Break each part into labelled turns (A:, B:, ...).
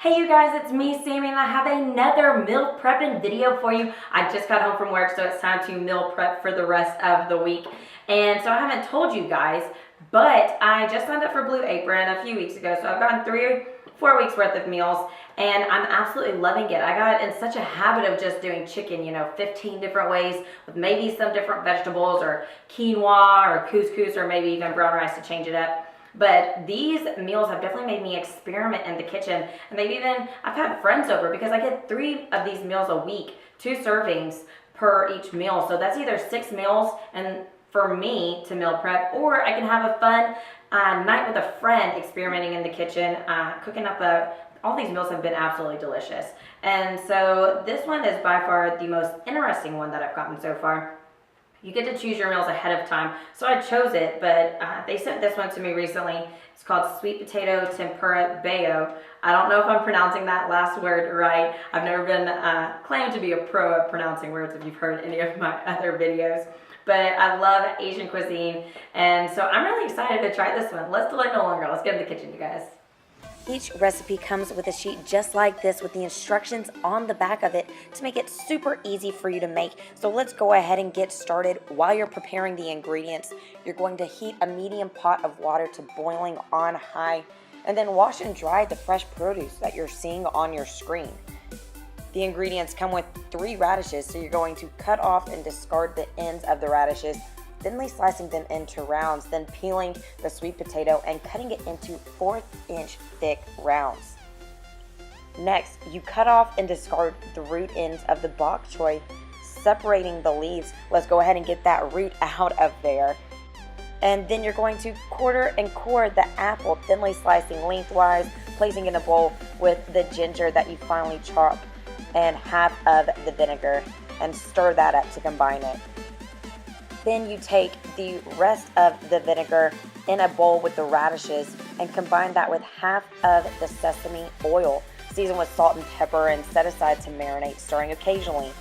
A: Hey you guys, it's me, Sami, and I have another meal prepping video for you. I just got home from work, so it's time to meal prep for the rest of the week. And so I haven't told you guys, but I just signed up for Blue Apron a few weeks ago, so I've gotten 3-4 weeks worth of meals, and I'm absolutely loving it. I got in such a habit of just doing chicken, 15 different ways with maybe some different vegetables or quinoa or couscous or maybe even brown rice to change it up. But these meals have definitely made me experiment in the kitchen, and I've had friends over because I get 3 of these meals a week, 2 servings per each meal. So that's either 6 meals and for me to meal prep, or I can have a fun night with a friend experimenting in the kitchen, cooking up all these meals have been absolutely delicious. And so this one is by far the most interesting one that I've gotten so far. You get to choose your meals ahead of time, so I chose it, but they sent this one to me recently. It's called Sweet Potato Tempura Bao. I don't know if I'm pronouncing that last word right. I've never been claimed to be a pro at pronouncing words if you've heard any of my other videos, but I love Asian cuisine, and so I'm really excited to try this one. Let's delay no longer. Let's get in the kitchen, you guys. Each recipe comes with a sheet just like this with the instructions on the back of it to make it super easy for you to make. So let's go ahead and get started. While you're preparing the ingredients, you're going to heat a medium pot of water to boiling on high, and then wash and dry the fresh produce that you're seeing on your screen. The ingredients come with 3 radishes, so you're going to cut off and discard the ends of the radishes, thinly slicing them into rounds, then peeling the sweet potato and cutting it into 1/4-inch thick rounds. Next, you cut off and discard the root ends of the bok choy, separating the leaves. Let's go ahead and get that root out of there. And then you're going to quarter and core the apple, thinly slicing lengthwise, placing in a bowl with the ginger that you finally chopped and half of the vinegar, and stir that up to combine it. Then you take the rest of the vinegar in a bowl with the radishes and combine that with half of the sesame oil. Season with salt and pepper and set aside to marinate, stirring occasionally.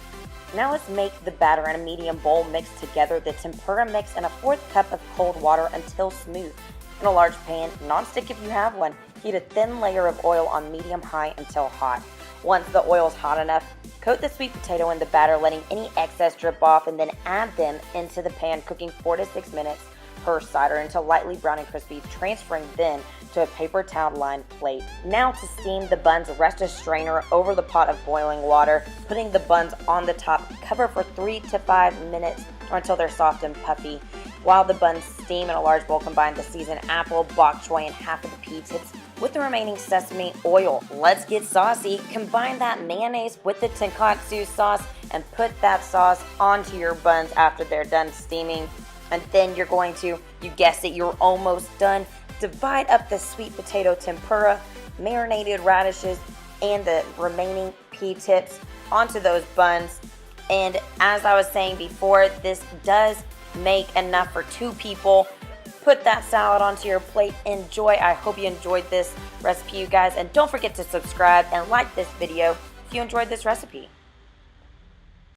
A: Now let's make the batter in a medium bowl. Mix together the tempura mix in a 1/4 cup of cold water until smooth. In a large pan, non-stick if you have one, heat a thin layer of oil on medium-high until hot. Once the oil is hot enough, coat the sweet potato in the batter, letting any excess drip off, and then add them into the pan, cooking 4 to 6 minutes per side or until lightly brown and crispy, transferring then to a paper towel lined plate. Now to steam the buns, rest a strainer over the pot of boiling water, putting the buns on the top, cover for 3 to 5 minutes or until they're soft and puffy. While the buns steam in a large bowl, combine the seasoned apple, bok choy, and half of the pea tips with the remaining sesame oil. Let's get saucy. Combine that mayonnaise with the Tonkatsu sauce and put that sauce onto your buns after they're done steaming. And then you're going to, you guessed it, you're almost done. Divide up the sweet potato tempura, marinated radishes, and the remaining pea tips onto those buns. And as I was saying before, this does make enough for 2 people. Put that salad onto your plate. Enjoy. I hope you enjoyed this recipe, you guys. And don't forget to subscribe and like this video if you enjoyed this recipe.